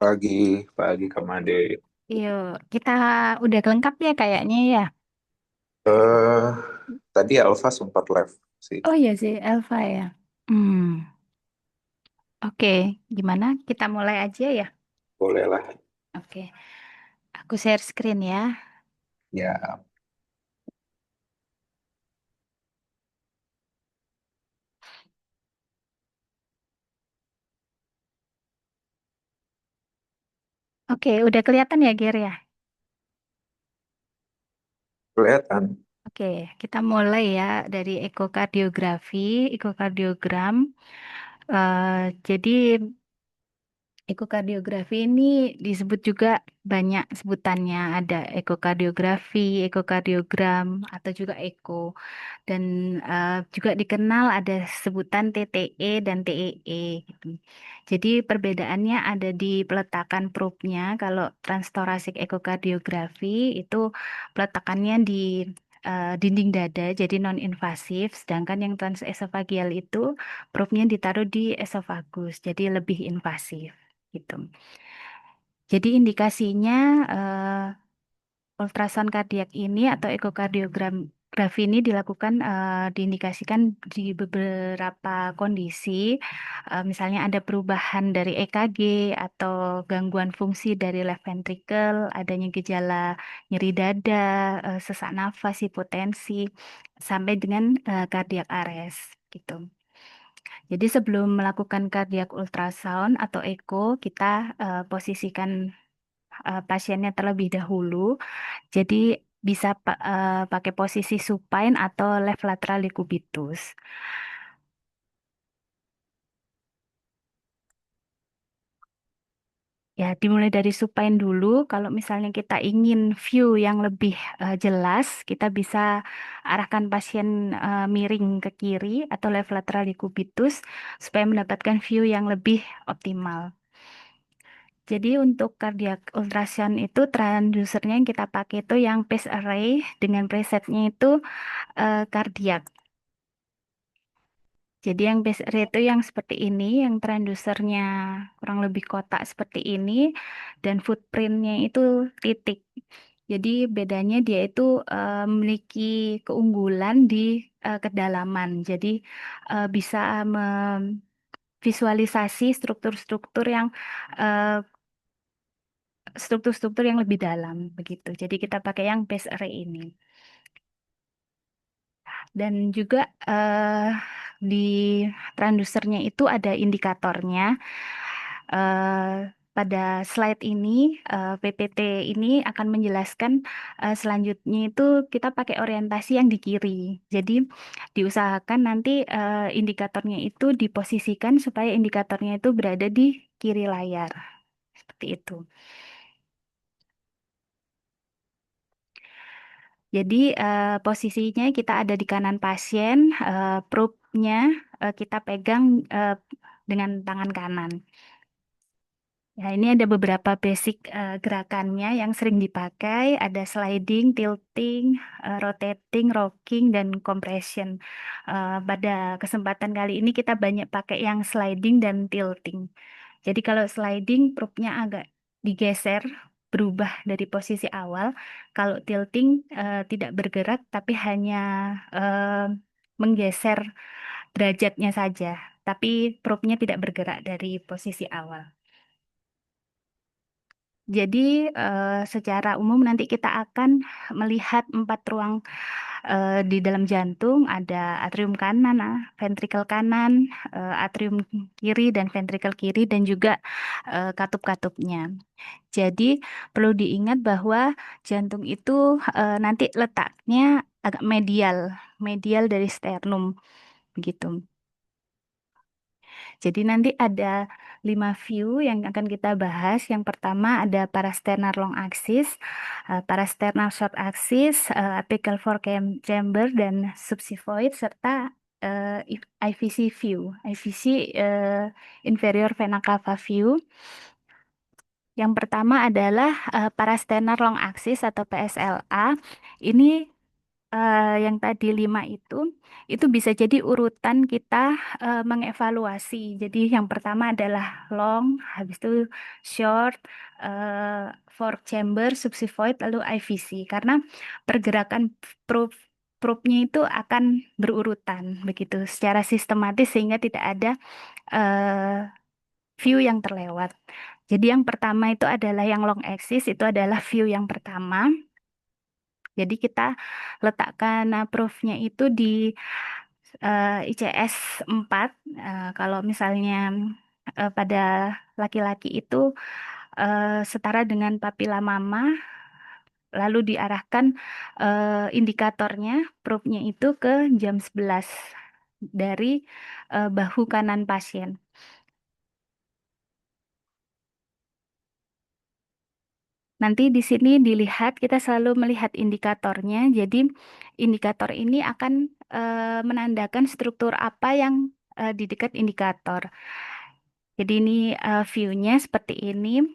Pagi, pagi Kamade. Yuk, kita udah lengkap ya kayaknya ya. Eh, Tadi Alfa sempat live sih. Oh iya sih, Elva ya. Hmm, oke. Gimana? Kita mulai aja ya. Boleh lah. Oke, aku share screen ya. Ya, Oke, udah kelihatan ya, Ger ya. kelihatan. Oke, kita mulai ya dari ekokardiografi, ekokardiogram. Jadi ekokardiografi ini disebut juga banyak sebutannya. Ada ekokardiografi, ekokardiogram, atau juga eko. Dan juga dikenal ada sebutan TTE dan TEE gitu. Jadi perbedaannya ada di peletakan probe-nya. Kalau transthoracic echocardiogram itu peletakannya di dinding dada, jadi non-invasif. Sedangkan yang transesofageal itu probe-nya ditaruh di esofagus, jadi lebih invasif gitu. Jadi indikasinya ultrasound kardiak ini atau ekokardiografi ini dilakukan diindikasikan di beberapa kondisi, misalnya ada perubahan dari EKG atau gangguan fungsi dari left ventricle, adanya gejala nyeri dada, sesak nafas, hipotensi, sampai dengan cardiac arrest gitu. Jadi sebelum melakukan cardiac ultrasound atau echo, kita posisikan pasiennya terlebih dahulu. Jadi bisa pakai posisi supine atau left lateral decubitus. Ya, dimulai dari supine dulu. Kalau misalnya kita ingin view yang lebih jelas, kita bisa arahkan pasien miring ke kiri atau left lateral decubitus supaya mendapatkan view yang lebih optimal. Jadi untuk cardiac ultrasound itu transducernya yang kita pakai itu yang phase array dengan presetnya itu kardiak. Jadi yang base array itu yang seperti ini, yang transducernya kurang lebih kotak seperti ini, dan footprintnya itu titik. Jadi bedanya dia itu memiliki keunggulan di kedalaman. Jadi bisa memvisualisasi eh, struktur-struktur yang lebih dalam begitu. Jadi kita pakai yang base array ini. Dan juga di transducernya itu ada indikatornya. Pada slide ini, PPT ini akan menjelaskan selanjutnya itu kita pakai orientasi yang di kiri. Jadi diusahakan nanti indikatornya itu diposisikan supaya indikatornya itu berada di kiri layar. Seperti itu. Jadi posisinya kita ada di kanan pasien, probe-nya kita pegang eh, dengan tangan kanan. Ya, ini ada beberapa basic gerakannya yang sering dipakai, ada sliding, tilting, rotating, rocking, dan compression. Pada kesempatan kali ini kita banyak pakai yang sliding dan tilting. Jadi kalau sliding, probe-nya agak digeser, berubah dari posisi awal. Kalau tilting tidak bergerak, tapi hanya eh, menggeser derajatnya saja. Tapi probe-nya tidak bergerak dari posisi awal. Jadi secara umum nanti kita akan melihat empat ruang di dalam jantung. Ada atrium kanan, ventrikel kanan, atrium kiri dan ventrikel kiri dan juga katup-katupnya. Jadi perlu diingat bahwa jantung itu nanti letaknya agak medial, medial dari sternum begitu. Jadi nanti ada 5 view yang akan kita bahas. Yang pertama ada parasternal long axis, parasternal short axis, apical chamber dan subxiphoid serta IVC view, IVC inferior vena cava view. Yang pertama adalah parasternal long axis atau PSLA. Ini yang tadi 5 itu bisa jadi urutan kita mengevaluasi. Jadi yang pertama adalah long, habis itu short, fork chamber, subxivoid, lalu IVC. Karena pergerakan probe probe-nya itu akan berurutan begitu, secara sistematis sehingga tidak ada eh, view yang terlewat. Jadi yang pertama itu adalah yang long axis, itu adalah view yang pertama. Jadi kita letakkan proof-nya itu di ICS 4. Kalau misalnya pada laki-laki itu setara dengan papila mama, lalu diarahkan indikatornya, probe-nya itu ke jam 11 dari bahu kanan pasien. Nanti di sini dilihat, kita selalu melihat indikatornya. Jadi indikator ini akan menandakan struktur apa yang di dekat indikator. Jadi ini view-nya seperti ini.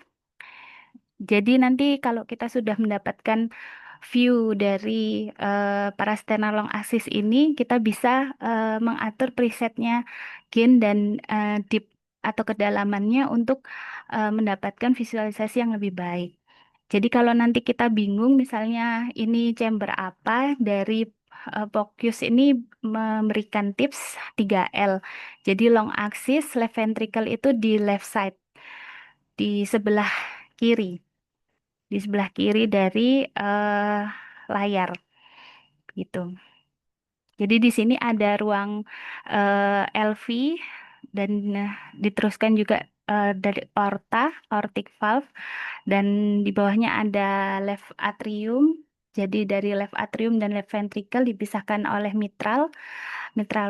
Jadi nanti kalau kita sudah mendapatkan view dari parasternal long axis ini, kita bisa mengatur presetnya gain dan deep atau kedalamannya untuk mendapatkan visualisasi yang lebih baik. Jadi kalau nanti kita bingung, misalnya ini chamber apa, dari POCUS ini memberikan tips 3L. Jadi long axis, left ventricle itu di left side, di sebelah kiri, di sebelah kiri dari layar gitu. Jadi di sini ada ruang LV dan diteruskan juga dari aorta, aortic valve, dan di bawahnya ada left atrium. Jadi dari left atrium dan left ventricle dipisahkan oleh mitral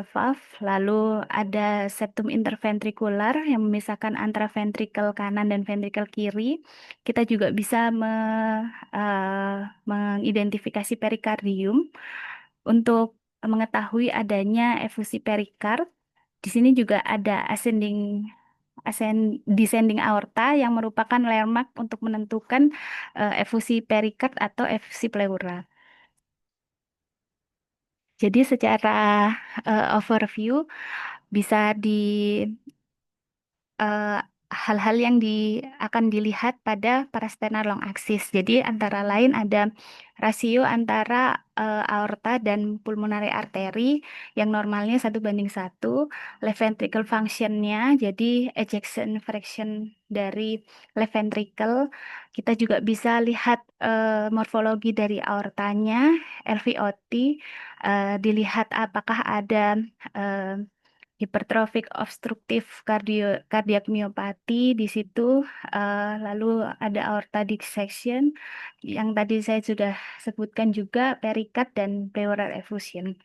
valve. Lalu ada septum interventrikular yang memisahkan antara ventrikel kanan dan ventrikel kiri. Kita juga bisa mengidentifikasi perikardium untuk mengetahui adanya efusi perikard. Di sini juga ada descending aorta yang merupakan landmark untuk menentukan efusi perikard atau efusi pleura. Jadi secara overview bisa di eh, hal-hal yang akan dilihat pada parasternal long axis. Jadi antara lain ada rasio antara aorta dan pulmonary artery yang normalnya 1:1, left ventricle functionnya, jadi ejection fraction dari left ventricle. Kita juga bisa lihat morfologi dari aortanya, LVOT, dilihat apakah ada hipertrofik obstruktif kardiak miopati di situ, lalu ada aorta dissection yang tadi saya sudah sebutkan juga, perikard dan pleural effusion.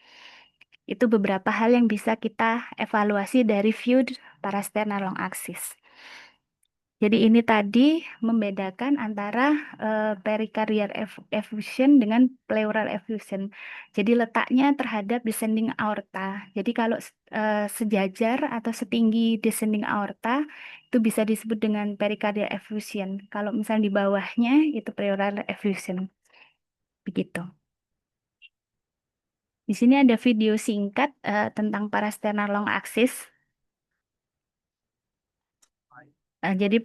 Itu beberapa hal yang bisa kita evaluasi dari view parasternal long axis. Jadi ini tadi membedakan antara pericardial effusion dengan pleural effusion. Jadi letaknya terhadap descending aorta. Jadi kalau sejajar atau setinggi descending aorta itu bisa disebut dengan pericardial effusion. Kalau misalnya di bawahnya itu pleural effusion. Begitu. Di sini ada video singkat tentang parasternal long axis. Jadi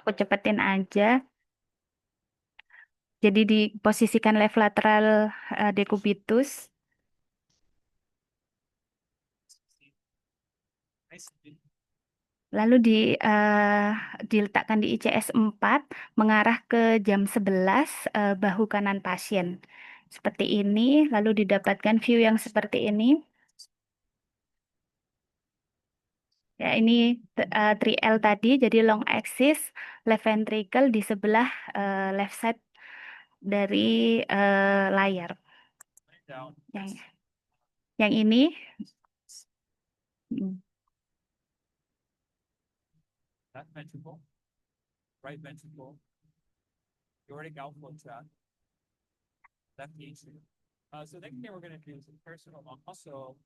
aku cepetin aja. Jadi diposisikan left lateral decubitus. Lalu diletakkan di ICS 4 mengarah ke jam 11 bahu kanan pasien. Seperti ini, lalu didapatkan view yang seperti ini. Ya, ini 3L tadi, jadi long axis, left ventricle di sebelah left side dari layar. Yang, yang ini, hmm, left ventricle, right ventricle, aortic outflow tract, left atrium. So next thing we're going to do is a personal muscle.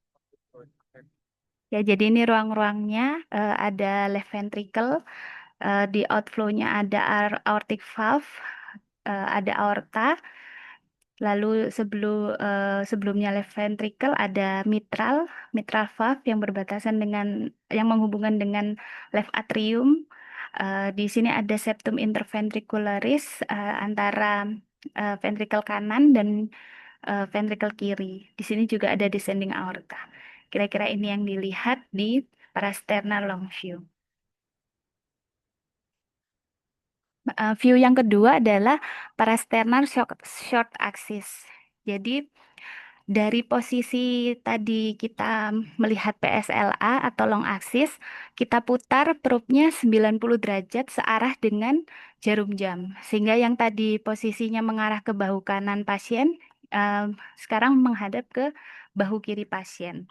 Ya, jadi ini ruang-ruangnya, ada left ventricle, di outflow-nya ada aortic valve, ada aorta. Lalu sebelumnya left ventricle ada mitral valve yang berbatasan dengan yang menghubungkan dengan left atrium. Di sini ada septum interventricularis antara ventricle kanan dan ventricle kiri. Di sini juga ada descending aorta. Kira-kira ini yang dilihat di parasternal long view. View yang kedua adalah parasternal short axis. Jadi dari posisi tadi kita melihat PSLA atau long axis, kita putar probe-nya 90 derajat searah dengan jarum jam. Sehingga yang tadi posisinya mengarah ke bahu kanan pasien, sekarang menghadap ke bahu kiri pasien.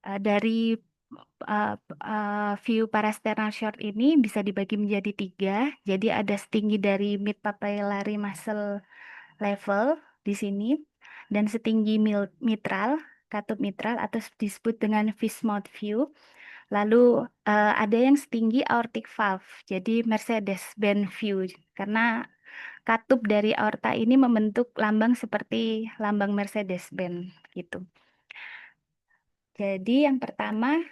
Dari view parasternal short ini bisa dibagi menjadi 3. Jadi ada setinggi dari mid papillary muscle level di sini dan setinggi mitral, katup mitral atau disebut dengan fish mouth view. Lalu ada yang setinggi aortic valve, jadi Mercedes-Benz view karena katup dari aorta ini membentuk lambang seperti lambang Mercedes-Benz gitu. Jadi yang pertama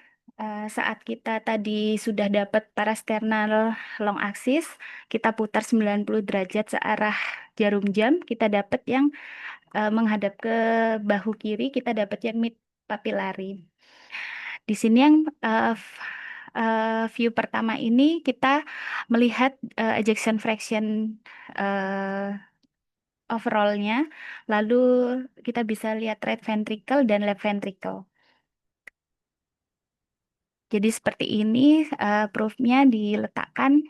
saat kita tadi sudah dapat parasternal long axis, kita putar 90 derajat searah jarum jam, kita dapat yang menghadap ke bahu kiri, kita dapat yang mid papillary. Di sini yang view pertama ini kita melihat ejection fraction overallnya, lalu kita bisa lihat right ventricle dan left ventricle. Jadi seperti ini probe-nya diletakkan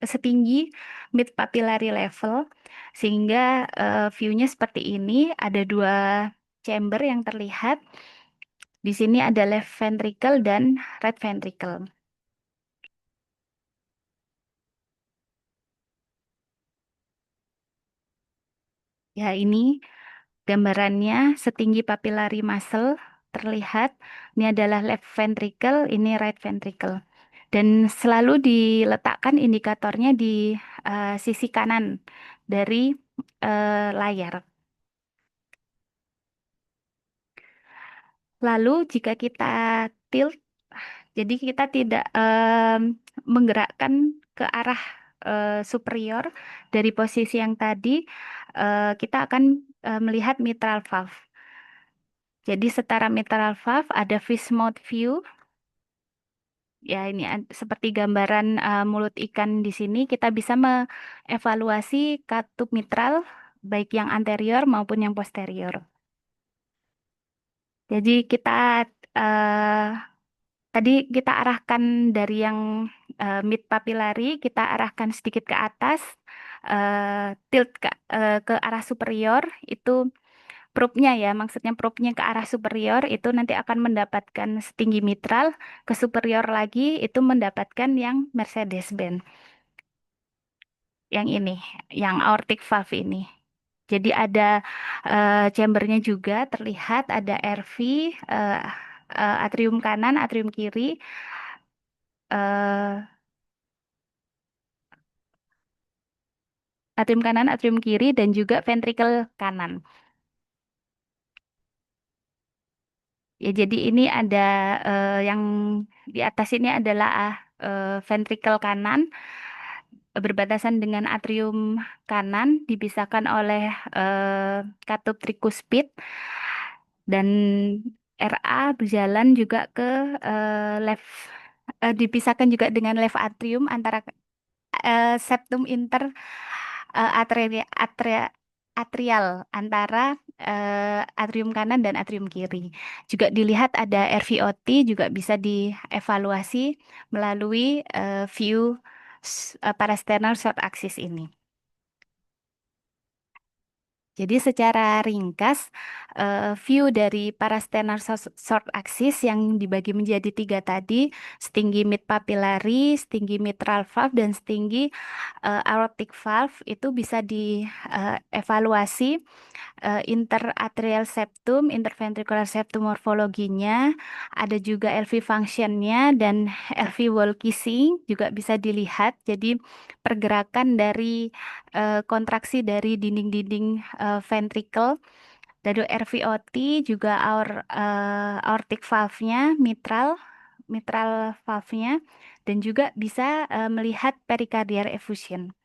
setinggi mid papillary level sehingga view-nya seperti ini, ada 2 chamber yang terlihat. Di sini ada left ventricle dan right ventricle. Ya, ini gambarannya setinggi papillary muscle terlihat. Ini adalah left ventricle, ini right ventricle. Dan selalu diletakkan indikatornya di sisi kanan dari layar. Lalu jika kita tilt, jadi kita tidak menggerakkan ke arah superior dari posisi yang tadi, kita akan melihat mitral valve. Jadi setara mitral valve ada fish mouth view. Ya, ini seperti gambaran mulut ikan di sini. Kita bisa mengevaluasi katup mitral baik yang anterior maupun yang posterior. Jadi kita tadi kita arahkan dari yang mid papillary, kita arahkan sedikit ke atas, tilt ke arah superior, itu probe-nya ya, maksudnya probe-nya ke arah superior, itu nanti akan mendapatkan setinggi mitral, ke superior lagi, itu mendapatkan yang Mercedes-Benz. Yang ini, yang aortic valve ini. Jadi ada chambernya juga terlihat, ada RV, atrium kanan, atrium kiri, eh, atrium kanan, atrium kiri, dan juga ventricle kanan. Ya, jadi ini ada yang di atas ini adalah ventricle kanan berbatasan dengan atrium kanan, dipisahkan oleh katup trikuspid, dan RA berjalan juga ke left, dipisahkan juga dengan left atrium antara septum atrial antara atrium kanan dan atrium kiri. Juga dilihat ada RVOT, juga bisa dievaluasi melalui view parasternal short axis ini. Jadi secara ringkas, view dari parasternal short axis yang dibagi menjadi 3 tadi, setinggi mid papillary, setinggi mitral valve, dan setinggi aortic valve itu bisa dievaluasi interatrial septum, interventricular septum morfologinya, ada juga LV functionnya dan LV wall kissing juga bisa dilihat. Jadi pergerakan dari kontraksi dari dinding-dinding ventricle dari RVOT juga aortic valve-nya, mitral valve-nya, dan juga bisa melihat pericardial effusion.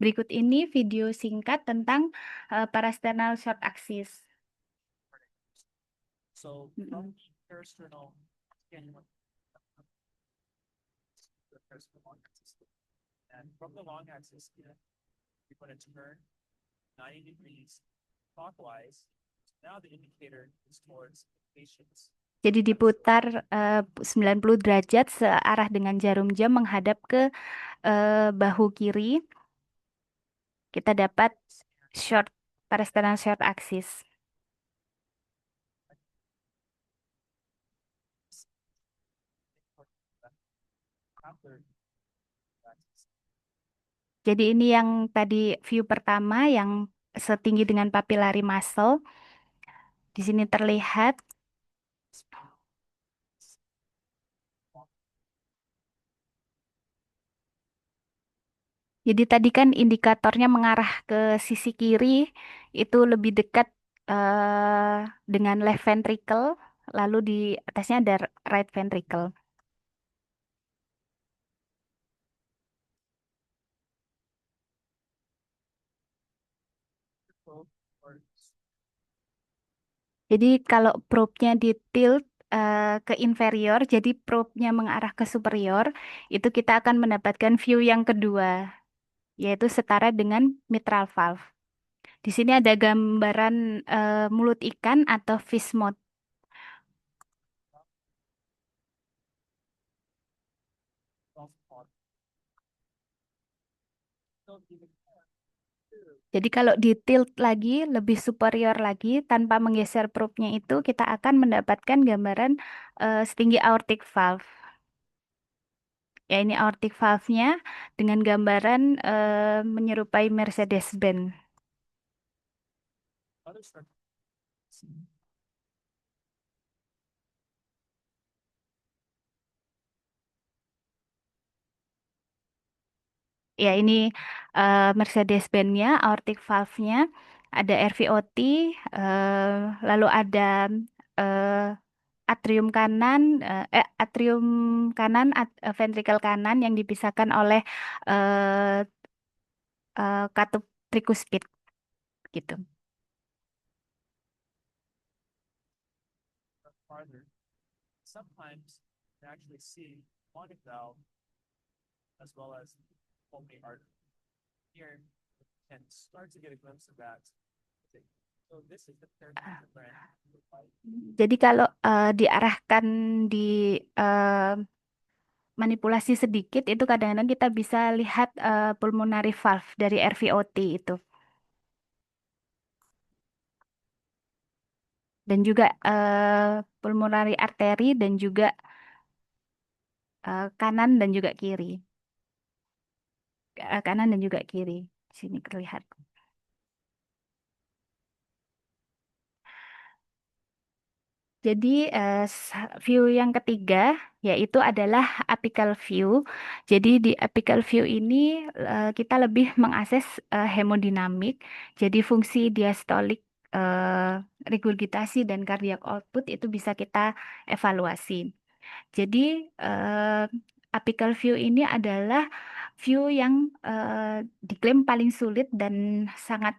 Berikut ini video singkat tentang parasternal short axis. So from the parasternal scanula, the parasternal long axis, and from the long axis, you're going to turn 90 degrees clockwise. Now the indicator is towards the patient's. Jadi diputar 90 derajat searah dengan jarum jam menghadap ke bahu kiri. Kita dapat parasternal short axis. After Jadi ini yang tadi view pertama yang setinggi dengan papillary muscle. Di sini terlihat. Jadi tadi kan indikatornya mengarah ke sisi kiri, itu lebih dekat dengan left ventricle, lalu di atasnya ada right ventricle. Jadi kalau probe-nya di tilt ke inferior, jadi probe-nya mengarah ke superior, itu kita akan mendapatkan view yang kedua, yaitu setara dengan mitral valve. Di sini ada gambaran mulut ikan atau fish mouth. Jadi kalau di tilt lagi, lebih superior lagi, tanpa menggeser probe-nya itu, kita akan mendapatkan gambaran setinggi aortic valve. Ya ini aortic valve-nya dengan gambaran menyerupai Mercedes-Benz. Ya ini Mercedes-Benz-nya, aortic valve-nya, ada RVOT, lalu ada atrium kanan, ventricle kanan yang dipisahkan oleh katup tricuspid, gitu. farther, sometimes you can actually see one valve as well as pulmonary artery. Here, you can start to get a glimpse of that. So this is the peritoneal branch. Jadi kalau diarahkan di manipulasi sedikit, itu kadang-kadang kita bisa lihat pulmonary valve dari RVOT itu. Dan juga pulmonary artery dan juga kanan dan juga kiri. Kanan dan juga kiri. Sini terlihat. Jadi view yang ketiga yaitu adalah apical view. Jadi di apical view ini kita lebih mengakses hemodinamik. Jadi fungsi diastolik, regurgitasi dan cardiac output itu bisa kita evaluasi. Jadi apical view ini adalah view yang diklaim paling sulit dan sangat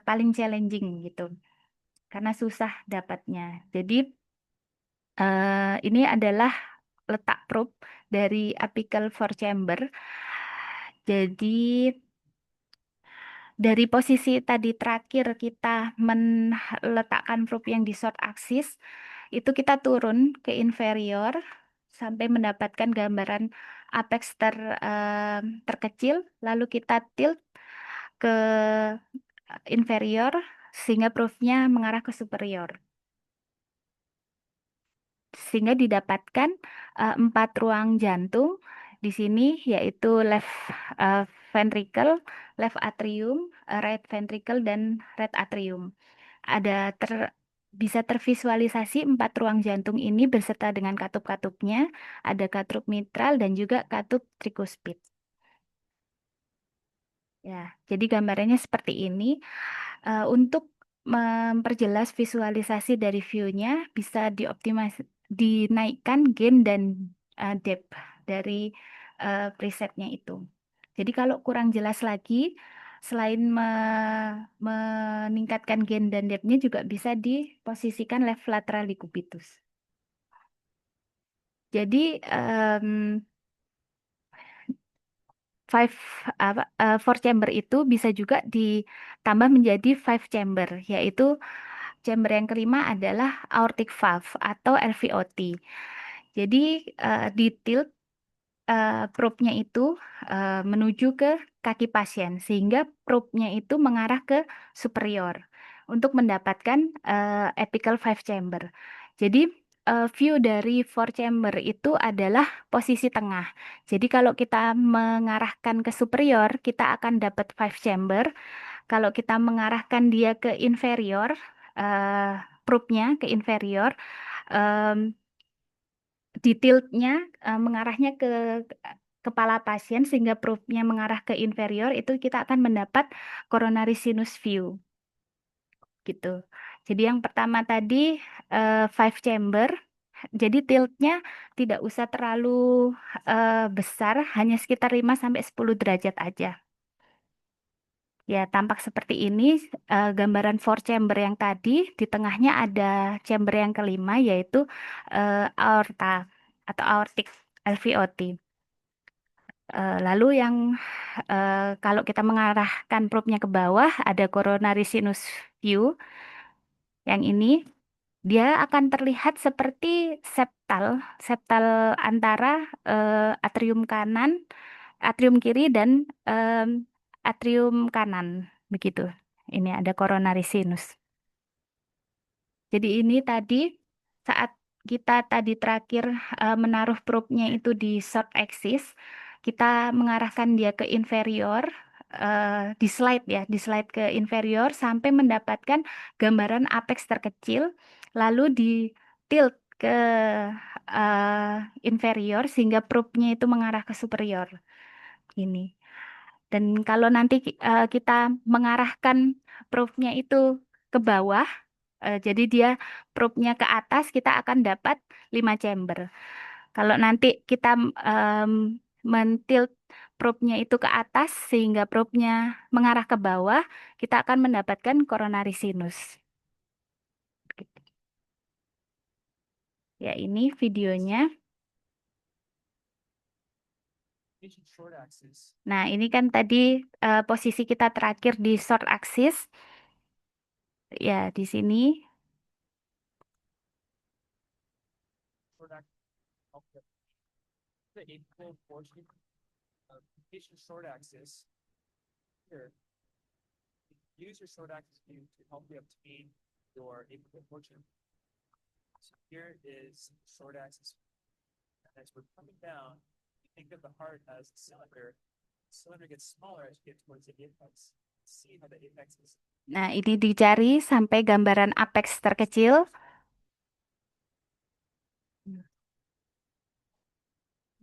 paling challenging gitu. Karena susah dapatnya. Jadi ini adalah letak probe dari apical four chamber. Jadi dari posisi tadi terakhir kita meletakkan probe yang di short axis, itu kita turun ke inferior sampai mendapatkan gambaran apex terkecil, lalu kita tilt ke inferior sehingga probe-nya mengarah ke superior. Sehingga didapatkan 4 ruang jantung di sini, yaitu left ventricle, left atrium, right ventricle, dan right atrium. Bisa tervisualisasi 4 ruang jantung ini beserta dengan katup-katupnya, ada katup mitral dan juga katup trikuspid. Ya, jadi gambarannya seperti ini. Untuk memperjelas visualisasi dari view-nya, bisa dinaikkan gain dan depth dari presetnya itu. Jadi kalau kurang jelas lagi, selain meningkatkan gain dan depth-nya juga bisa diposisikan left lateral decubitus. Jadi four chamber itu bisa juga ditambah menjadi 5 chamber, yaitu chamber yang kelima adalah aortic valve atau LVOT. Jadi di tilt probe-nya itu menuju ke kaki pasien sehingga probe-nya itu mengarah ke superior untuk mendapatkan apical 5 chamber. Jadi view dari 4 chamber itu adalah posisi tengah. Jadi kalau kita mengarahkan ke superior, kita akan dapat 5 chamber. Kalau kita mengarahkan dia ke inferior, probe-nya ke inferior, di tilt-nya mengarahnya ke kepala pasien sehingga probe-nya mengarah ke inferior, itu kita akan mendapat coronary sinus view. Gitu. Jadi yang pertama tadi 5 chamber. Jadi tilt-nya tidak usah terlalu besar, hanya sekitar 5-10 derajat aja. Ya, tampak seperti ini gambaran 4 chamber yang tadi. Di tengahnya ada chamber yang kelima, yaitu aorta atau aortic LVOT. Lalu yang kalau kita mengarahkan probe-nya ke bawah, ada coronary sinus view. Yang ini dia akan terlihat seperti septal antara atrium kanan, atrium kiri, dan atrium kanan. Begitu. Ini ada coronary sinus. Jadi ini tadi saat kita tadi terakhir menaruh probe-nya itu di short axis, kita mengarahkan dia ke inferior, di slide ke inferior sampai mendapatkan gambaran apex terkecil, lalu di tilt ke inferior sehingga probe-nya itu mengarah ke superior. Ini. Dan kalau nanti kita mengarahkan probe-nya itu ke bawah, jadi dia probe-nya ke atas, kita akan dapat 5 chamber. Kalau nanti kita mentilt probe-nya itu ke atas sehingga probe-nya mengarah ke bawah, kita akan mendapatkan coronary sinus. Ya, ini videonya. Patient short axis. Nah, ini kan tadi posisi kita terakhir di short axis. Ya, di sini. Short axis. Okay. The apical portion of the patient short axis here. Use your short axis view to help you obtain your apical portion. So here is short axis. And as we're coming down, you think of the heart as a cylinder. The cylinder gets smaller as you get towards the apex. See how the apex is. Nah, ini dicari sampai gambaran apex terkecil.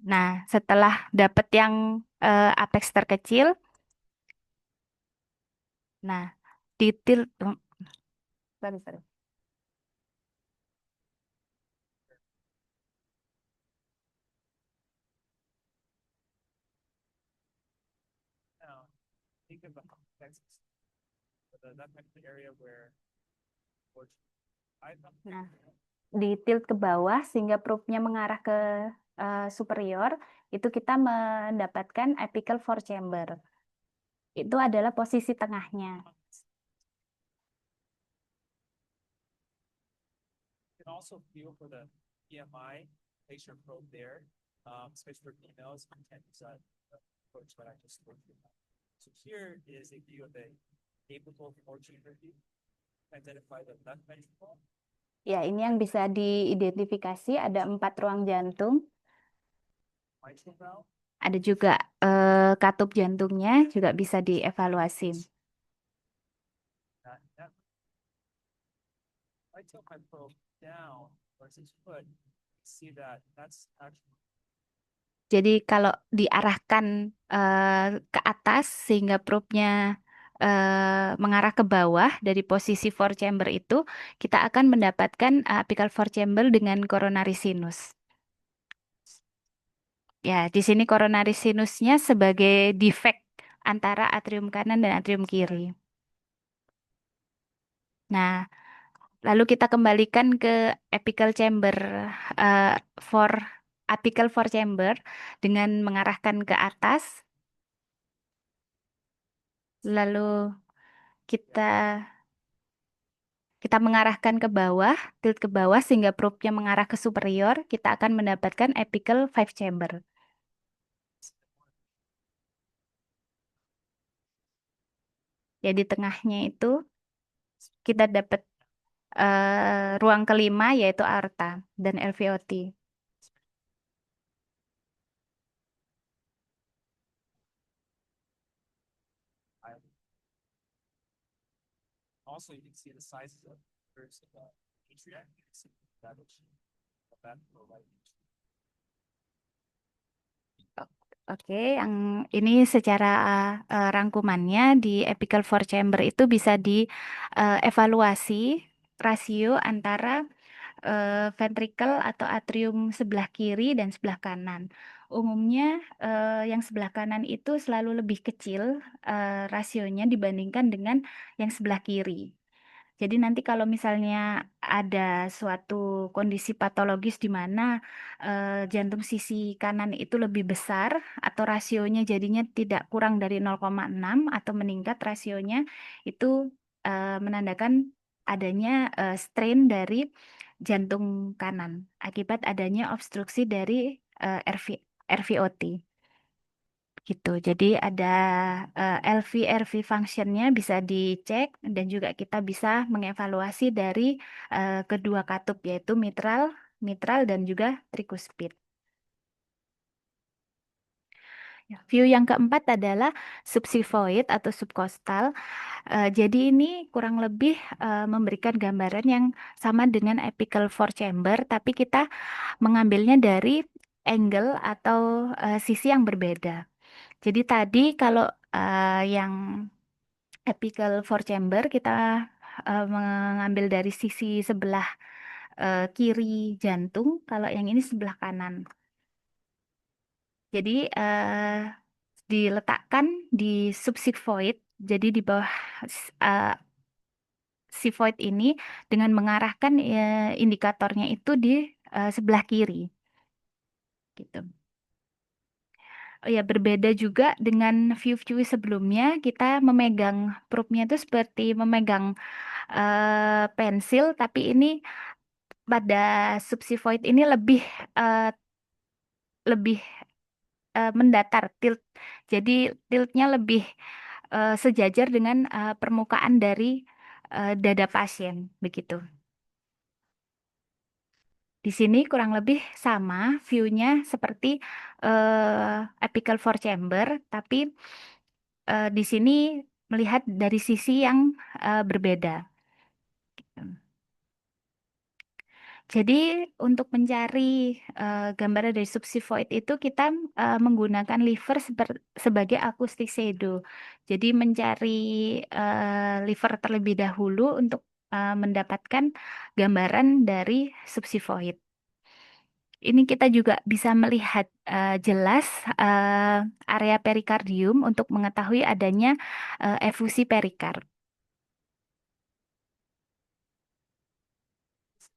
Nah, setelah dapat yang apex terkecil, nah, detail, sorry. Now, think of the apex. That might be the area where Nah, di tilt ke bawah sehingga probe-nya mengarah ke superior, itu kita mendapatkan apical 4 chamber. Itu adalah posisi tengahnya. You can also feel for the EMI, place your probe there, especially for females, you can use that approach that I just told you about. So So here is a view of a apical four-chamber view. Identify the left ventricle. Ya, ini yang bisa diidentifikasi, ada 4 ruang jantung. Mitral valve. Ada juga katup jantungnya juga bisa dievaluasi. That I tilt my probe down versus foot, see that that's actually Jadi kalau diarahkan ke atas sehingga probe-nya mengarah ke bawah dari posisi four chamber itu, kita akan mendapatkan apical four chamber dengan coronary sinus. Ya, di sini coronary sinusnya sebagai defect antara atrium kanan dan atrium kiri. Nah, lalu kita kembalikan ke apical chamber for apical four chamber dengan mengarahkan ke atas. Lalu kita mengarahkan ke bawah, tilt ke bawah sehingga probe-nya mengarah ke superior, kita akan mendapatkan apical five chamber. Ya, di tengahnya itu kita dapat ruang kelima yaitu aorta dan LVOT. also you can see the sizes of curves of the atria. You can see that which the back or right atria. Oke, yang ini secara rangkumannya di apical four chamber itu bisa dievaluasi rasio antara ventricle atau atrium sebelah kiri dan sebelah kanan. Umumnya yang sebelah kanan itu selalu lebih kecil rasionya dibandingkan dengan yang sebelah kiri. Jadi nanti kalau misalnya ada suatu kondisi patologis di mana jantung sisi kanan itu lebih besar atau rasionya jadinya tidak kurang dari 0,6 atau meningkat rasionya, itu menandakan adanya strain dari jantung kanan akibat adanya obstruksi dari RVOT. Gitu. Jadi ada LV-RV functionnya bisa dicek dan juga kita bisa mengevaluasi dari kedua katup yaitu mitral dan juga tricuspid. View yang keempat adalah subxifoid atau subcostal. Jadi ini kurang lebih memberikan gambaran yang sama dengan apical four chamber, tapi kita mengambilnya dari angle atau sisi yang berbeda. Jadi tadi kalau yang apical four chamber kita mengambil dari sisi sebelah kiri jantung, kalau yang ini sebelah kanan. Jadi diletakkan di subxifoid, jadi di bawah xifoid ini dengan mengarahkan indikatornya itu di sebelah kiri. Gitu. Oh ya, berbeda juga dengan view-view sebelumnya, kita memegang probe-nya itu seperti memegang pensil, tapi ini pada subxifoid ini lebih mendatar tilt. Jadi tiltnya lebih sejajar dengan permukaan dari dada pasien, begitu. Di sini kurang lebih sama view-nya seperti apical four chamber, tapi di sini melihat dari sisi yang berbeda. Jadi untuk mencari gambaran dari subxifoid itu kita menggunakan liver sebagai acoustic shadow. Jadi mencari liver terlebih dahulu untuk mendapatkan gambaran dari subxifoid. Ini kita juga bisa melihat jelas area perikardium untuk mengetahui adanya efusi perikard.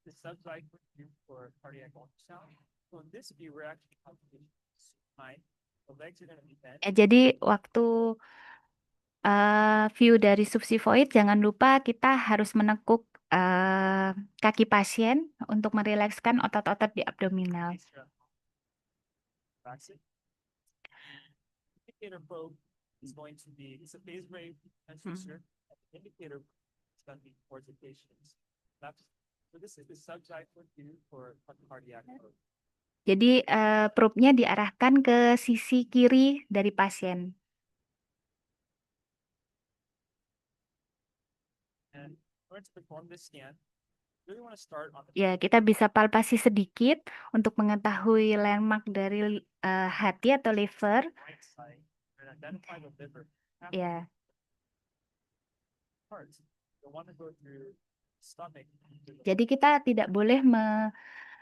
The subxiphoid view for cardiac ultrasound. So in this view, we're actually calculating supine. The legs are going to be bent. Jadi waktu view dari subxifoid, jangan lupa kita harus menekuk kaki pasien untuk merilekskan otot-otot di abdominal. Indicator probe is going to be, it's a phase rate transducer, and the indicator is going to be towards the patient's left. So this is the subject view for cardiac mode. Jadi probe-nya diarahkan ke sisi kiri dari pasien. And in order to perform this scan, you really want to start on the Ya, kita bisa palpasi sedikit untuk mengetahui landmark dari hati atau liver. right side and identify the liver. Ya, Heart. You'll want to go through stomach. to the jadi kita tidak boleh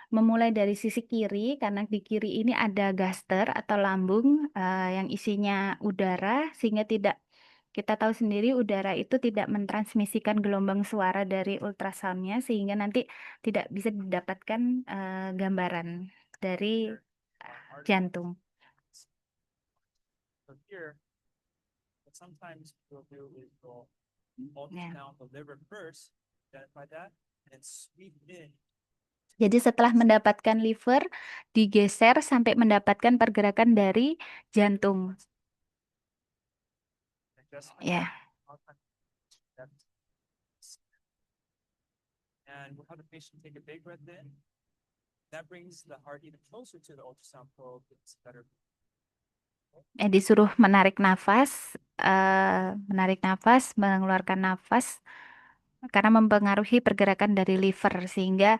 memulai dari sisi kiri karena di kiri ini ada gaster atau lambung yang isinya udara sehingga kita tahu sendiri udara itu tidak mentransmisikan gelombang suara dari ultrasoundnya sehingga nanti tidak bisa didapatkan gambaran dari heart. jantung. So here, what sometimes we'll do is we'll ultrasound the liver first, identify that, and then sweep in. Jadi setelah mendapatkan liver, digeser sampai mendapatkan pergerakan dari jantung. Adjustment. Ya. And we'll have the patient take a big breath in. That brings the heart even closer to the ultrasound probe. It's better. Disuruh menarik nafas, mengeluarkan nafas, karena mempengaruhi pergerakan dari liver sehingga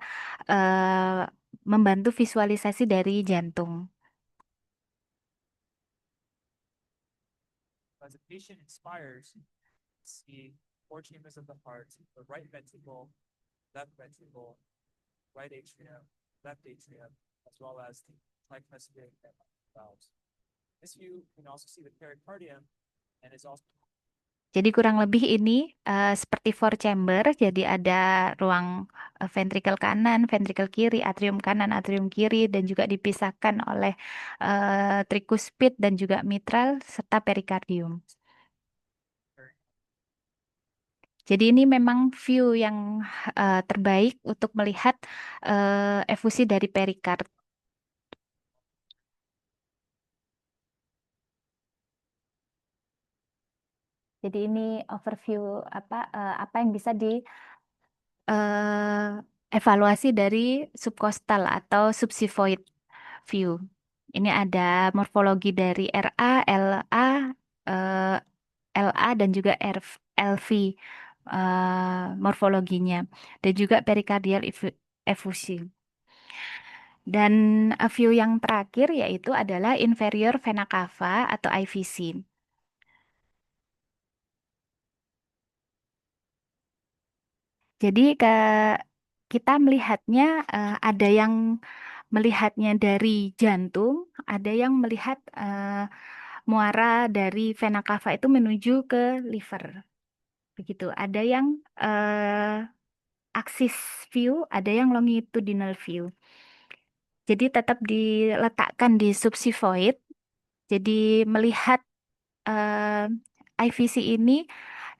membantu visualisasi dari jantung. As the patient inspires, see four chambers of the heart: the right ventricle, left ventricle, right atrium, left atrium, as well as the tricuspid and valves. This view, you can also see the pericardium, and is also Jadi kurang lebih ini seperti four chamber, jadi ada ruang ventricle kanan, ventricle kiri, atrium kanan, atrium kiri, dan juga dipisahkan oleh tricuspid dan juga mitral serta perikardium. Jadi ini memang view yang terbaik untuk melihat efusi dari perikard. Jadi ini overview apa yang bisa evaluasi dari subcostal atau subxivoid view. Ini ada morfologi dari RA, LA, LA dan juga LV morfologinya, dan juga pericardial effusi. Dan view yang terakhir yaitu adalah inferior vena cava atau IVC. Jadi kita melihatnya ada yang melihatnya dari jantung, ada yang melihat muara dari vena cava itu menuju ke liver. Begitu. Ada yang axis view, ada yang longitudinal view. Jadi tetap diletakkan di subxivoid. Jadi melihat IVC ini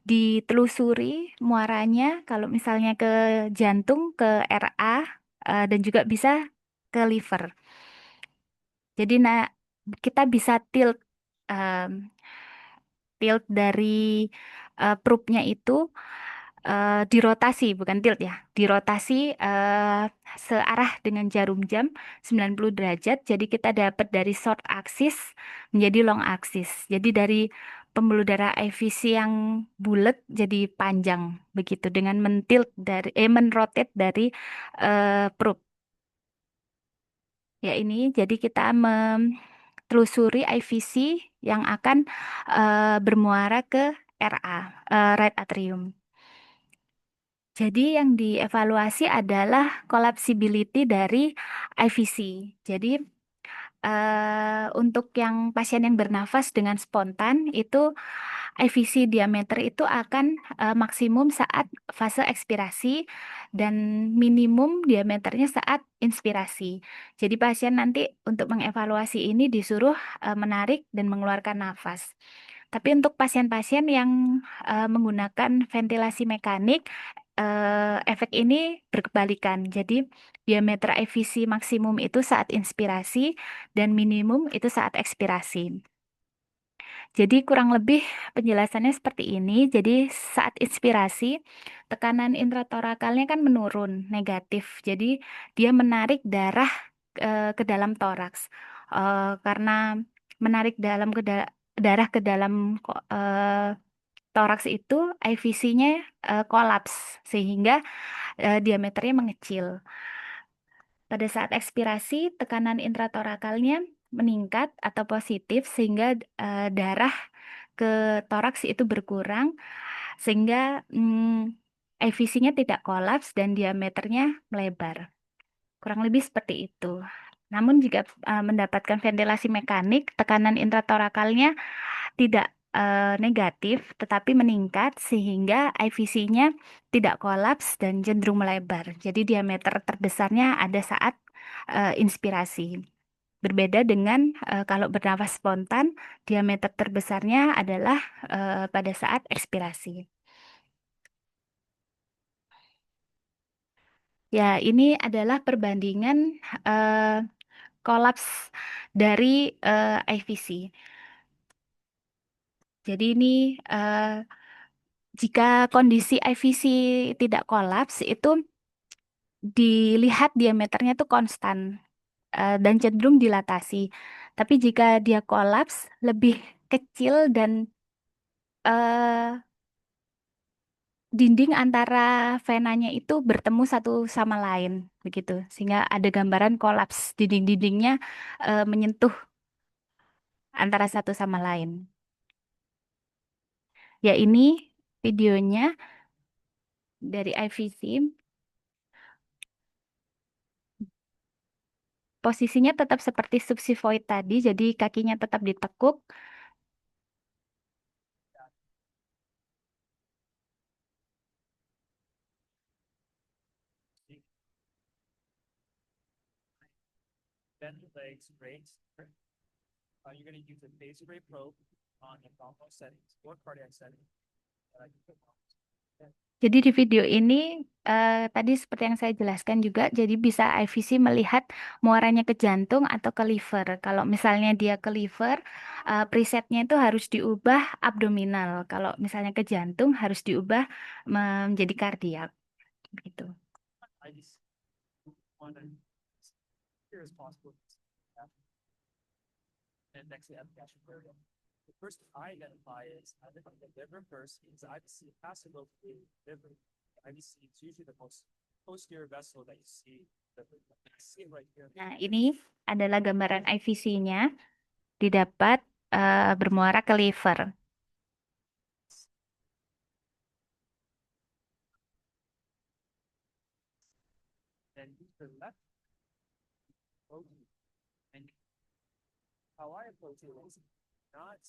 ditelusuri muaranya kalau misalnya ke jantung, ke RA, dan juga bisa ke liver. Jadi kita bisa tilt dari probe-nya itu dirotasi, bukan tilt ya, dirotasi searah dengan jarum jam 90 derajat. Jadi kita dapat dari short axis menjadi long axis. Jadi dari pembuluh darah IVC yang bulat jadi panjang begitu dengan menrotate dari probe. Ya ini jadi kita telusuri IVC yang akan bermuara ke RA, right atrium. Jadi yang dievaluasi adalah collapsibility dari IVC. Jadi untuk yang pasien yang bernafas dengan spontan itu IVC diameter itu akan maksimum saat fase ekspirasi dan minimum diameternya saat inspirasi. Jadi pasien nanti untuk mengevaluasi ini disuruh menarik dan mengeluarkan nafas. Tapi untuk pasien-pasien yang menggunakan ventilasi mekanik, efek ini berkebalikan. Jadi diameter IVC maksimum itu saat inspirasi dan minimum itu saat ekspirasi. Jadi kurang lebih penjelasannya seperti ini. Jadi saat inspirasi, tekanan intratorakalnya kan menurun, negatif. Jadi dia menarik darah ke dalam toraks. Karena menarik darah ke dalam toraks itu, IVC-nya kolaps sehingga diameternya mengecil. Pada saat ekspirasi, tekanan intratorakalnya meningkat atau positif sehingga darah ke toraks itu berkurang sehingga IVC-nya tidak kolaps dan diameternya melebar. Kurang lebih seperti itu. Namun jika mendapatkan ventilasi mekanik, tekanan intratorakalnya tidak negatif tetapi meningkat sehingga IVC-nya tidak kolaps dan cenderung melebar. Jadi diameter terbesarnya ada saat inspirasi. Berbeda dengan kalau bernafas spontan, diameter terbesarnya adalah pada saat ekspirasi. Ya, ini adalah perbandingan kolaps dari IVC. Jadi ini jika kondisi IVC tidak kolaps, itu dilihat diameternya itu konstan dan cenderung dilatasi. Tapi jika dia kolaps, lebih kecil dan dinding antara venanya itu bertemu satu sama lain, begitu. Sehingga ada gambaran kolaps, dinding-dindingnya menyentuh antara satu sama lain. Ya ini videonya dari IVC. Posisinya tetap seperti subxivoid tadi, jadi kakinya tetap ditekuk. Bend the legs straight. You're going to use a phase array probe on abdominal settings or cardiac settings. Jadi di video ini tadi seperti yang saya jelaskan juga, jadi bisa IVC melihat muaranya ke jantung atau ke liver. Kalau misalnya dia ke liver, presetnya itu harus diubah abdominal. Kalau misalnya ke jantung harus diubah menjadi kardiak. Gitu. I just want to here as possible. And next to application area. The first I identify is identify the liver first because IVC has to go through the liver. IVC is usually the most posterior vessel that you see. You see it right here. Nah, ini adalah gambaran IVC-nya didapat bermuara ke liver. Then use the left protein. And how I approach it is not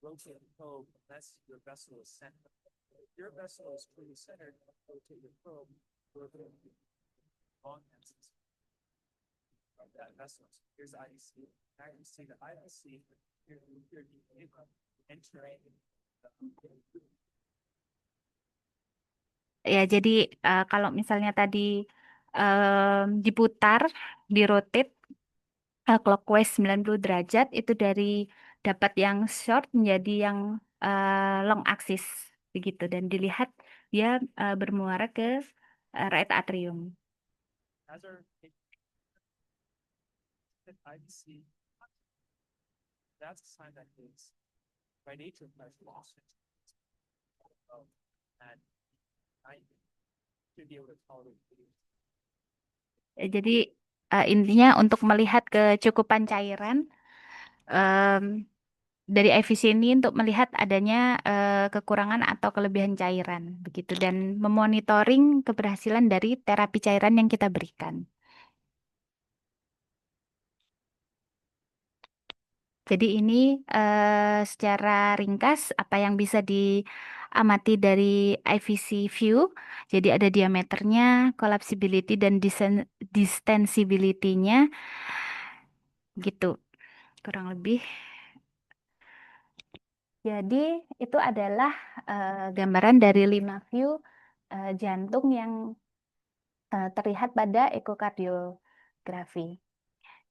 rotate the probe unless your vessel is centered. If your vessel is truly centered, rotate your probe for the long axis of that vessel. So here's the IVC. Now you see the IVC here entering Ya, jadi kalau misalnya tadi diputar, dirotate clockwise 90 derajat, itu dari dapat yang short menjadi yang long axis begitu, dan dilihat dia bermuara ke right atrium. as our IVC. That's a sign that is by nature pressure loss. And I should be able to tolerate it. Jadi intinya untuk melihat kecukupan cairan dari IVC ini untuk melihat adanya kekurangan atau kelebihan cairan begitu, dan memonitoring keberhasilan dari terapi cairan yang kita berikan. Jadi ini secara ringkas apa yang bisa diamati dari IVC view. Jadi ada diameternya, collapsibility dan distensibility-nya gitu kurang lebih. Jadi itu adalah gambaran dari 5 view jantung yang terlihat pada ekokardiografi.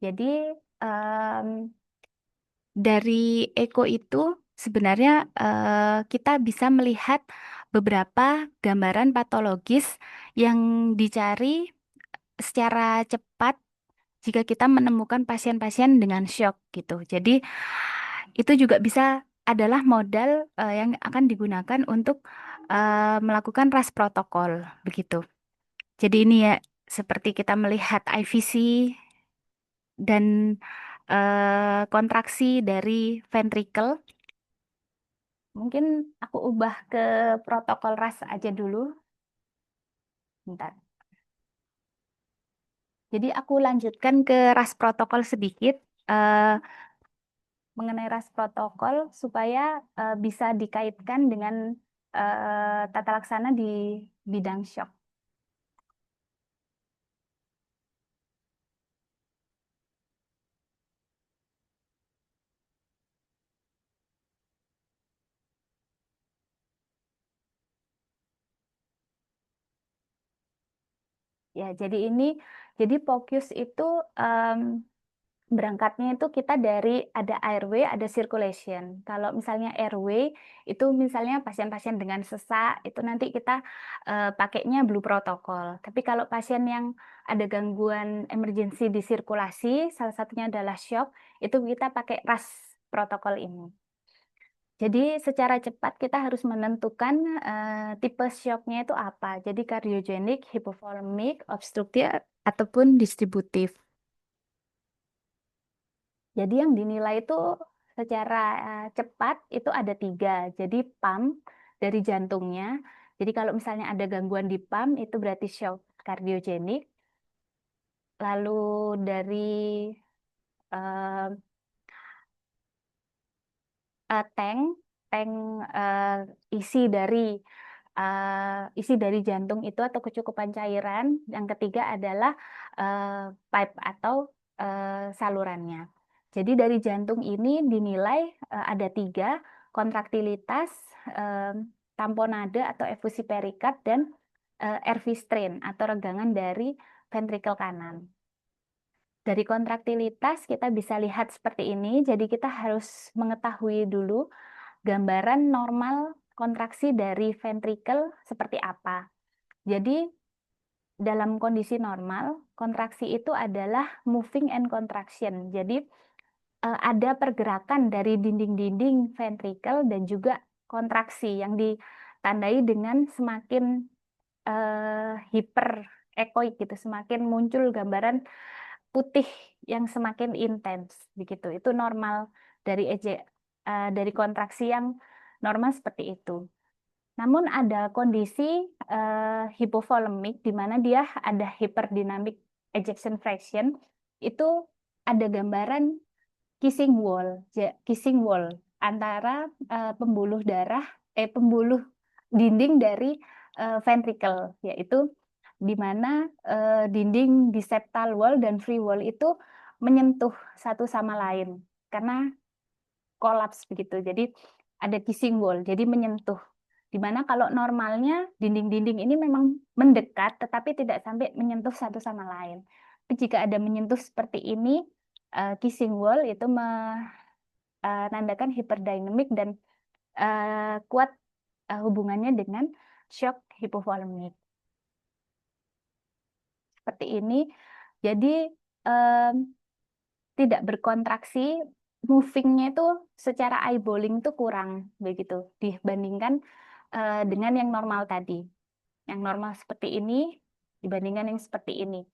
Jadi dari eko itu sebenarnya kita bisa melihat beberapa gambaran patologis yang dicari secara cepat jika kita menemukan pasien-pasien dengan shock gitu. Jadi itu juga bisa adalah modal yang akan digunakan untuk melakukan RAS protokol begitu. Jadi ini ya seperti kita melihat IVC dan kontraksi dari ventricle. Mungkin aku ubah ke protokol RAS aja dulu. Bentar. Jadi aku lanjutkan ke RAS protokol sedikit mengenai RAS protokol supaya bisa dikaitkan dengan tata laksana di bidang shock. Ya, jadi fokus itu berangkatnya itu kita dari ada airway, ada circulation. Kalau misalnya airway itu misalnya pasien-pasien dengan sesak itu nanti kita pakainya blue protokol. Tapi kalau pasien yang ada gangguan emergensi di sirkulasi, salah satunya adalah shock, itu kita pakai RAS protokol ini. Jadi secara cepat kita harus menentukan tipe shocknya itu apa. Jadi kardiogenic, hipovolemic, obstruktif, ataupun distributif. Jadi yang dinilai itu secara cepat itu ada 3. Jadi pump dari jantungnya. Jadi kalau misalnya ada gangguan di pump itu berarti shock kardiogenic. Lalu dari eh, tank isi dari jantung itu atau kecukupan cairan. Yang ketiga adalah pipe atau salurannya. Jadi dari jantung ini dinilai ada 3, kontraktilitas, tamponade atau efusi perikard, dan RV strain atau regangan dari ventrikel kanan. Dari kontraktilitas kita bisa lihat seperti ini. Jadi kita harus mengetahui dulu gambaran normal kontraksi dari ventrikel seperti apa. Jadi dalam kondisi normal, kontraksi itu adalah moving and contraction. Jadi ada pergerakan dari dinding-dinding ventrikel dan juga kontraksi yang ditandai dengan semakin hiperekoik gitu, semakin muncul gambaran putih yang semakin intens begitu. Itu normal dari kontraksi yang normal seperti itu. Namun ada kondisi hipovolemik di mana dia ada hyperdynamic ejection fraction, itu ada gambaran kissing wall antara pembuluh dinding dari ventricle, yaitu di mana dinding di septal wall dan free wall itu menyentuh satu sama lain karena kolaps begitu. Jadi ada kissing wall, jadi menyentuh. Di mana kalau normalnya dinding-dinding ini memang mendekat tetapi tidak sampai menyentuh satu sama lain. Tapi jika ada menyentuh seperti ini, kissing wall itu menandakan hyperdynamic dan kuat hubungannya dengan shock hipovolemik. Seperti ini. Jadi tidak berkontraksi, movingnya itu secara eyeballing itu kurang begitu dibandingkan dengan yang normal tadi. Yang normal seperti ini dibandingkan yang seperti ini.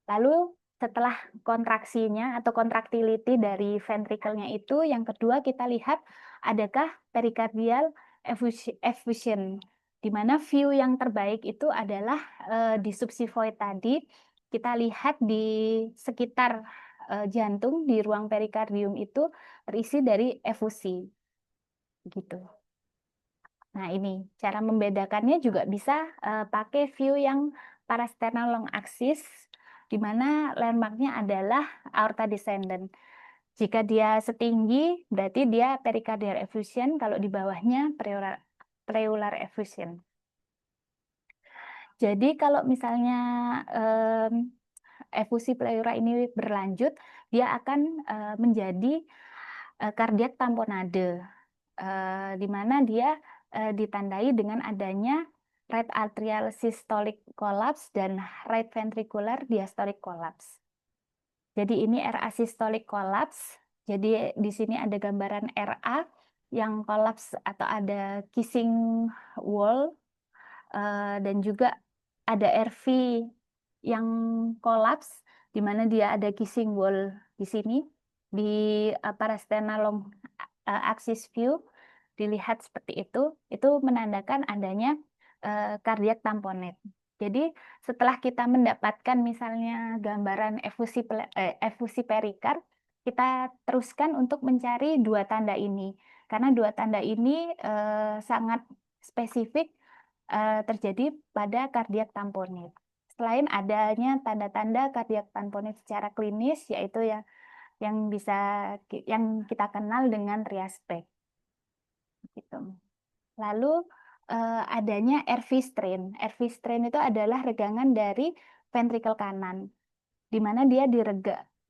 Lalu setelah kontraksinya atau kontraktility dari ventrikelnya itu, yang kedua kita lihat adakah pericardial effusion, di mana view yang terbaik itu adalah di subsifoid tadi. Kita lihat di sekitar jantung di ruang perikardium itu terisi dari efusi, gitu. Nah ini cara membedakannya juga bisa pakai view yang parasternal long axis, di mana landmarknya adalah aorta descendant. Jika dia setinggi, berarti dia pericardial effusion, kalau di bawahnya pleural effusion. Jadi kalau misalnya efusi pleura ini berlanjut, dia akan menjadi kardiak tamponade, di mana dia ditandai dengan adanya right atrial systolic collapse dan right ventricular diastolic collapse. Jadi ini RA systolic collapse. Jadi di sini ada gambaran RA yang collapse atau ada kissing wall, dan juga ada RV yang collapse, di mana dia ada kissing wall di sini, di parasternal long axis view, dilihat seperti itu menandakan adanya cardiac tamponade. Jadi setelah kita mendapatkan misalnya gambaran efusi perikard, kita teruskan untuk mencari dua tanda ini, karena dua tanda ini sangat spesifik terjadi pada cardiac tamponade. Selain adanya tanda-tanda cardiac tamponade secara klinis, yaitu yang kita kenal dengan RIASPEC. Gitu. Lalu adanya RV strain. RV strain itu adalah regangan dari ventrikel kanan, di mana dia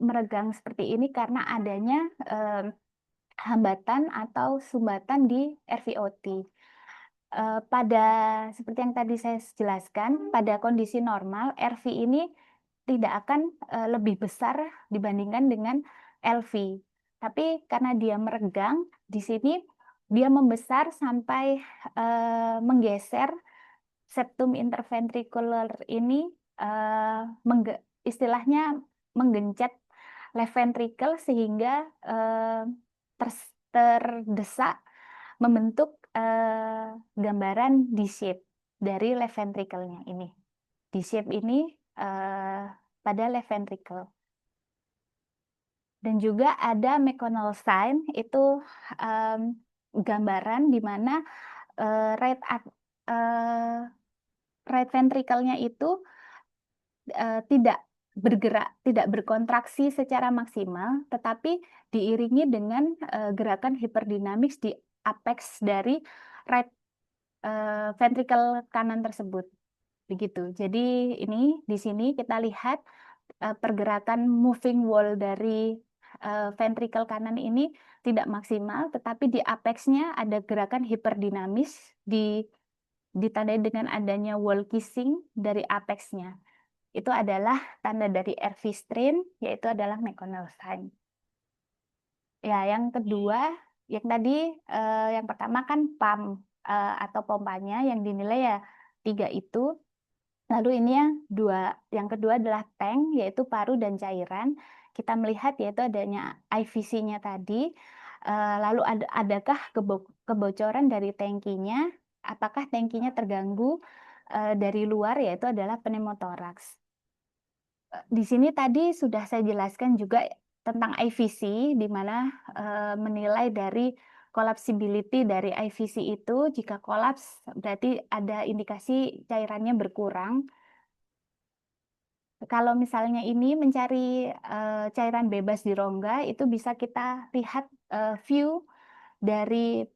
meregang seperti ini karena adanya hambatan atau sumbatan di RVOT. Pada seperti yang tadi saya jelaskan, pada kondisi normal RV ini tidak akan lebih besar dibandingkan dengan LV. Tapi karena dia meregang, di sini dia membesar sampai menggeser septum interventricular ini, istilahnya menggencet left ventricle sehingga terdesak membentuk gambaran D-shape dari left ventricle-nya ini. D-shape ini pada left ventricle. Dan juga ada McConnell sign, itu gambaran di mana right ventricle-nya itu tidak bergerak, tidak berkontraksi secara maksimal, tetapi diiringi dengan gerakan hiperdinamis di apex dari right ventricle kanan tersebut. Begitu. Jadi ini di sini kita lihat pergerakan moving wall dari ventricle kanan ini tidak maksimal, tetapi di apexnya ada gerakan hiperdinamis ditandai dengan adanya wall kissing dari apexnya. Itu adalah tanda dari RV strain, yaitu adalah McConnell sign. Ya, yang kedua, yang tadi yang pertama kan pump atau pompanya yang dinilai ya 3 itu. Lalu ini yang kedua adalah tank, yaitu paru dan cairan. Kita melihat yaitu adanya IVC-nya tadi. Lalu adakah kebocoran dari tangkinya? Apakah tangkinya terganggu dari luar, yaitu adalah pneumotoraks. Di sini tadi sudah saya jelaskan juga tentang IVC, di mana menilai dari collapsibility dari IVC itu, jika kolaps berarti ada indikasi cairannya berkurang. Kalau misalnya ini mencari cairan bebas di rongga, itu bisa kita lihat view dari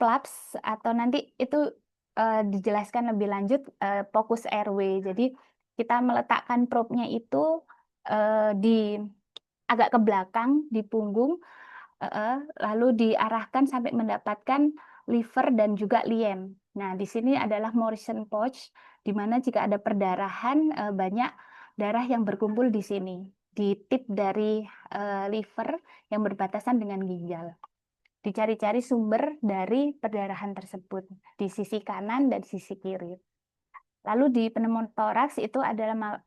PLAPS, atau nanti itu dijelaskan lebih lanjut fokus airway. Jadi kita meletakkan probe-nya itu agak ke belakang di punggung, lalu diarahkan sampai mendapatkan liver dan juga liem. Nah, di sini adalah Morrison pouch, di mana jika ada perdarahan, banyak darah yang berkumpul di sini, di tip dari liver yang berbatasan dengan ginjal. Dicari-cari sumber dari perdarahan tersebut di sisi kanan dan sisi kiri. Lalu di pneumotoraks itu adalah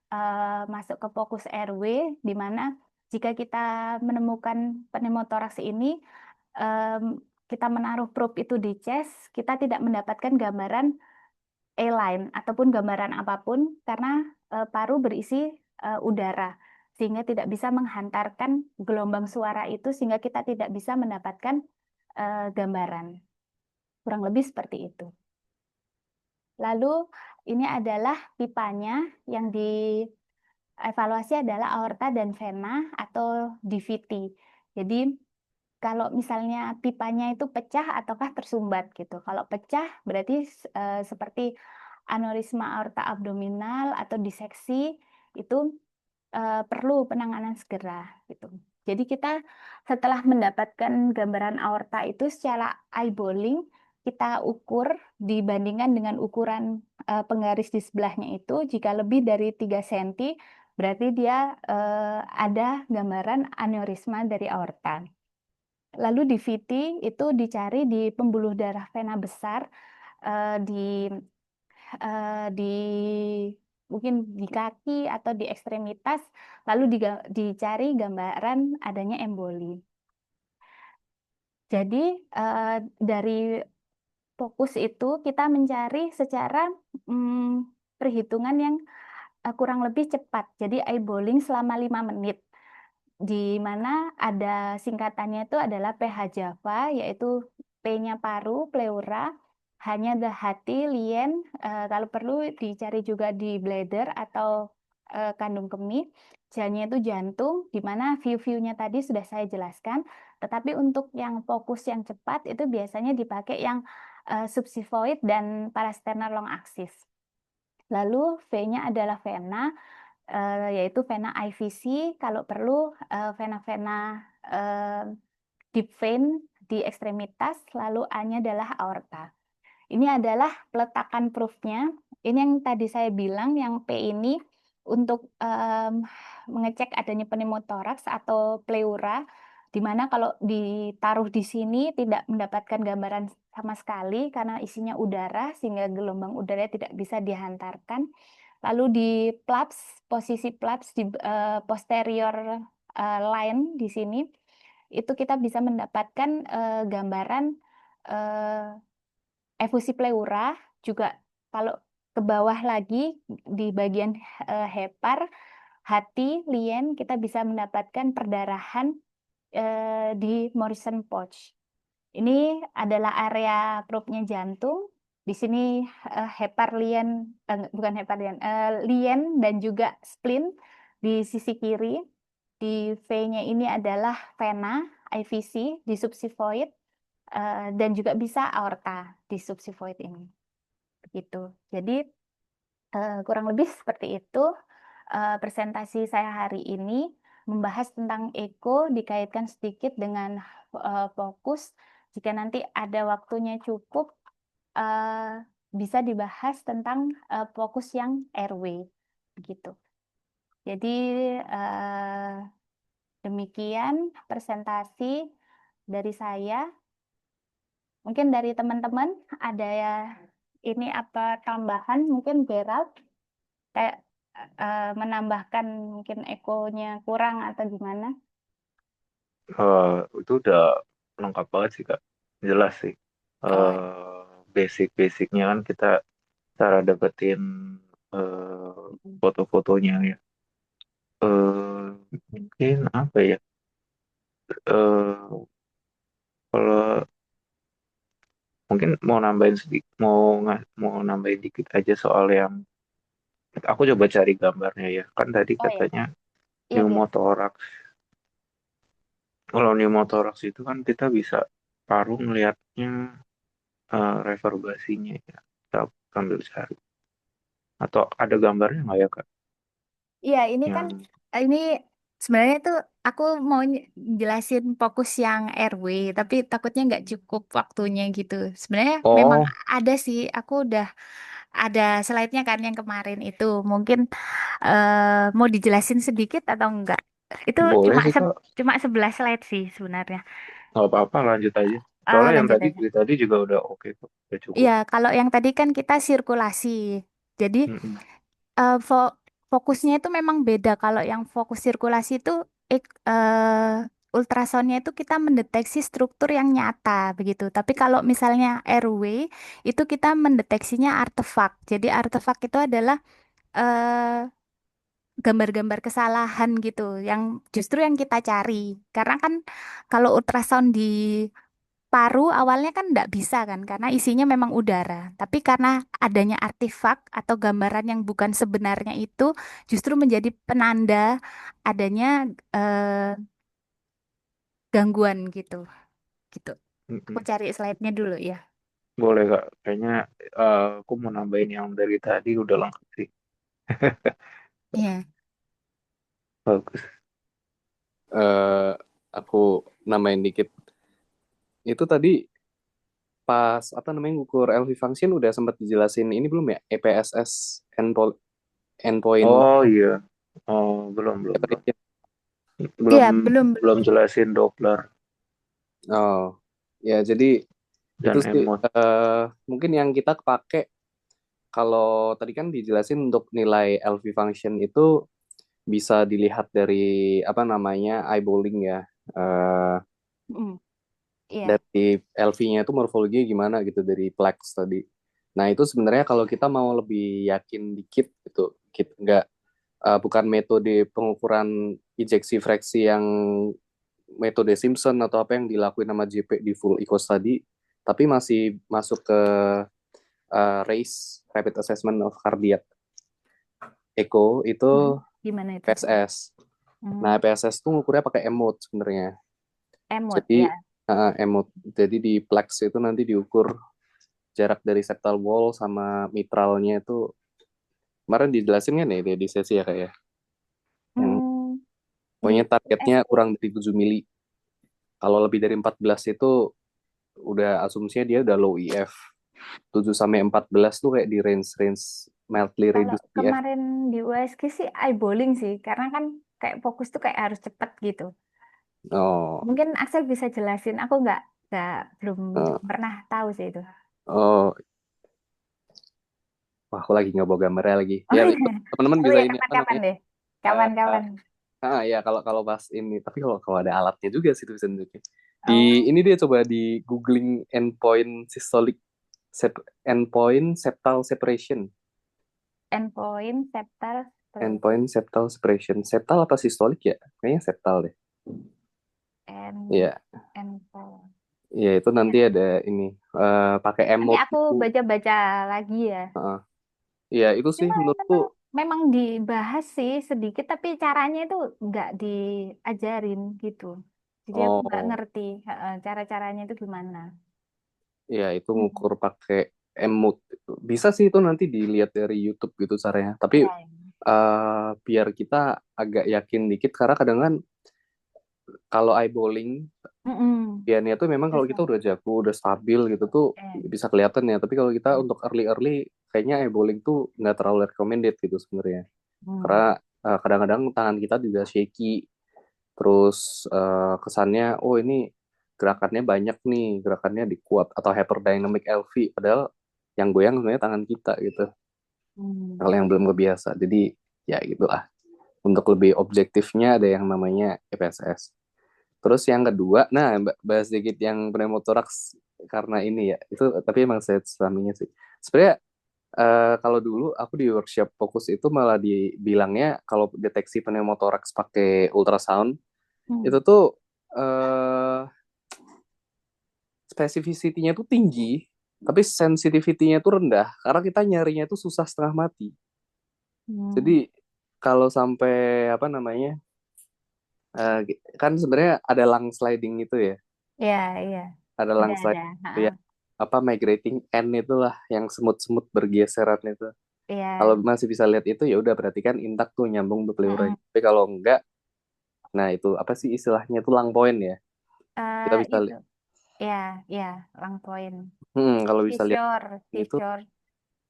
masuk ke fokus airway, di mana jika kita menemukan pneumotoraks ini, kita menaruh probe itu di chest, kita tidak mendapatkan gambaran A-line ataupun gambaran apapun karena paru berisi udara, sehingga tidak bisa menghantarkan gelombang suara itu, sehingga kita tidak bisa mendapatkan gambaran. Kurang lebih seperti itu. Lalu ini adalah pipanya, yang dievaluasi adalah aorta dan vena atau DVT. Jadi kalau misalnya pipanya itu pecah ataukah tersumbat gitu. Kalau pecah berarti seperti aneurisma aorta abdominal atau diseksi, itu perlu penanganan segera gitu. Jadi kita setelah mendapatkan gambaran aorta itu secara eyeballing, kita ukur dibandingkan dengan ukuran penggaris di sebelahnya itu, jika lebih dari 3 cm berarti dia ada gambaran aneurisma dari aorta. Lalu di VT itu dicari di pembuluh darah vena besar, di mungkin di kaki atau di ekstremitas, lalu dicari gambaran adanya emboli. Jadi dari fokus itu kita mencari secara perhitungan yang kurang lebih cepat. Jadi eyeballing selama 5 menit. Di mana ada singkatannya itu adalah pH Java, yaitu P-nya paru, pleura, H-nya hati, lien, kalau perlu dicari juga di bladder atau kandung kemih, J-nya itu jantung, di mana view-view-nya tadi sudah saya jelaskan, tetapi untuk yang fokus yang cepat itu biasanya dipakai yang subxifoid dan parasternal long axis. Lalu V-nya adalah vena, yaitu vena IVC, kalau perlu vena-vena deep vein di ekstremitas, lalu A-nya adalah aorta. Ini adalah peletakan proofnya. Ini yang tadi saya bilang, yang P ini untuk mengecek adanya pneumotoraks atau pleura, di mana kalau ditaruh di sini tidak mendapatkan gambaran sama sekali karena isinya udara, sehingga gelombang udara tidak bisa dihantarkan. Lalu di flaps, posisi flaps di posterior line di sini, itu kita bisa mendapatkan gambaran efusi pleura. Juga kalau ke bawah lagi di bagian hepar, hati, lien, kita bisa mendapatkan perdarahan di Morrison pouch. Ini adalah area probe-nya jantung. Di sini hepar, lien, bukan hepar, lien dan juga spleen di sisi kiri. Di V-nya ini adalah vena, IVC di subxifoid, dan juga bisa aorta di subxifoid ini. Begitu. Jadi kurang lebih seperti itu presentasi saya hari ini, membahas tentang eko dikaitkan sedikit dengan fokus. Jika nanti ada waktunya cukup, bisa dibahas tentang fokus yang airway, begitu. Jadi demikian presentasi dari saya. Mungkin dari teman-teman ada ya ini apa tambahan, mungkin Gerald kayak menambahkan mungkin ekonya kurang atau gimana? Itu udah lengkap banget sih Kak. Jelas sih. Oh, Basic-basicnya kan kita cara dapetin foto-fotonya ya. Mungkin apa ya? Eh, Kalau mungkin mau nambahin sedikit, mau nambahin dikit aja soal yang aku coba cari gambarnya ya. Kan tadi oh ya, katanya iya Ger. pneumothorax. Kalau pneumothorax itu kan kita bisa paru ngelihatnya reverbasinya ya. Kita sambil cari. Atau ada gambarnya nggak ya Kak? Iya, ini kan Yang ini sebenarnya tuh aku mau jelasin fokus yang RW, tapi takutnya nggak cukup waktunya gitu. Sebenarnya memang oh ada sih, aku udah ada slide-nya kan yang kemarin itu. Mungkin mau dijelasin sedikit atau enggak? Itu boleh sih Kak. cuma 11 slide sih sebenarnya. Nggak apa-apa lanjut aja. Soalnya yang Lanjut tadi aja. tadi juga udah oke kok. Udah cukup. Iya, kalau yang tadi kan kita sirkulasi. Jadi Mm-mm. fokusnya itu memang beda. Kalau yang fokus sirkulasi itu ultrasonnya itu kita mendeteksi struktur yang nyata begitu. Tapi kalau misalnya airway itu kita mendeteksinya artefak. Jadi artefak itu adalah eh, gambar-gambar kesalahan gitu yang justru yang kita cari. Karena kan kalau ultrasound di paru awalnya kan nggak bisa kan karena isinya memang udara. Tapi karena adanya artefak atau gambaran yang bukan sebenarnya itu justru menjadi penanda adanya eh, gangguan gitu. Gitu. Aku Mm-mm. cari slide-nya dulu ya. Boleh Kak. Kayaknya aku mau nambahin yang dari tadi udah lengkap sih. Iya. Bagus. Eh, aku namain dikit. Itu tadi pas apa namanya ngukur LV function udah sempat dijelasin ini belum ya? EPSS endpoint Oh iya. Oh, belum, belum, belum. separation. Belum, Iya, belum, belum belum. jelasin Doppler Oh, ya jadi itu dan sih emot. mungkin yang kita pakai kalau tadi kan dijelasin untuk nilai LV function itu bisa dilihat dari apa namanya eyeballing ya. Eh, Mm, iya. dari LV-nya itu morfologinya gimana gitu dari Plex tadi. Nah, itu sebenarnya kalau kita mau lebih yakin dikit gitu, kita nggak bukan metode pengukuran injeksi fraksi yang metode Simpson atau apa yang dilakuin sama JP di full eco study, tapi masih masuk ke RACE Rapid Assessment of Cardiac Echo itu Gimana itu? PSS. Nah, Hmm, PSS tuh ngukurnya pakai emot sebenarnya. emot Jadi ya. emot. Jadi di Plex itu nanti diukur jarak dari septal wall sama mitralnya itu kemarin dijelasin kan ya di sesi ya kayak yang Hmm, di pokoknya targetnya USG. kurang dari 7 mili. Kalau lebih dari 14 itu udah asumsinya dia udah low EF. 7 sampai 14 tuh kayak di range mildly Kalau reduced EF. kemarin di USG sih eyeballing sih, karena kan kayak fokus tuh kayak harus cepet gitu. Oh, Mungkin Axel bisa jelasin, aku nggak belum eh, pernah tahu sih itu. oh, wah aku lagi nggak bawa gambarnya lagi. Oh Ya itu iya, teman-teman oh bisa ya ini apa kapan-kapan namanya? deh, eh, kapan-kapan. ya kalau kalau pas ini, tapi kalau ada alatnya juga sih itu bisa nunjukin. Di Oh, ini dia coba di googling endpoint systolic endpoint septal separation. endpoint septal Endpoint septal separation. Septal apa sistolik ya? Kayaknya septal deh. and Iya, endpoint. iya itu Ya. nanti ada ini pakai Nanti emot aku itu. baca-baca lagi ya. Heeh. Iya itu sih Memang, menurutku. memang, memang dibahas sih sedikit, tapi caranya itu nggak diajarin gitu. Jadi aku nggak Oh, ngerti cara-caranya itu gimana. iya itu Hmm. ngukur pakai emot. Bisa sih itu nanti dilihat dari YouTube gitu caranya. Tapi Iya, iya. biar kita agak yakin dikit karena kadang kan kalau eyeballing Mm-mm. Piannya tuh memang kalau kita Susah. udah jago, udah stabil gitu tuh Eh. bisa kelihatan ya. Tapi kalau kita Hmm. untuk early kayaknya eyeballing tuh nggak terlalu recommended gitu sebenarnya. Karena Hmm. kadang-kadang tangan kita juga shaky. Terus kesannya, oh ini gerakannya banyak nih, gerakannya di quad atau hyperdynamic LV. Padahal yang goyang sebenarnya tangan kita gitu. Hmm. Kalau yang belum kebiasa. Jadi ya gitulah. Untuk lebih objektifnya ada yang namanya EPSS. Terus yang kedua, nah bahas sedikit yang pneumotoraks karena ini ya, itu tapi emang saya selaminya sih. Sebenarnya kalau dulu aku di workshop fokus itu malah dibilangnya kalau deteksi pneumotoraks pakai ultrasound Hmm. itu tuh eh, spesifisitinya tuh tinggi, tapi sensitivity-nya tuh rendah karena kita nyarinya tuh susah setengah mati. Jadi Hmm. kalau sampai apa namanya, eh, kan sebenarnya ada lung sliding itu ya, Iya, iya. ada lung Ada. sliding Ha, itu ya apa migrating end itulah yang semut-semut bergeseran itu. Kalau iya. masih bisa lihat itu ya udah berarti kan intak tuh nyambung tuh Mm-mm. pleuranya. Tapi kalau enggak, nah itu apa sih istilahnya tuh lung point ya. Kita bisa Itu. lihat. Ya, ya, long point. Kalau bisa lihat Seashore, itu seashore,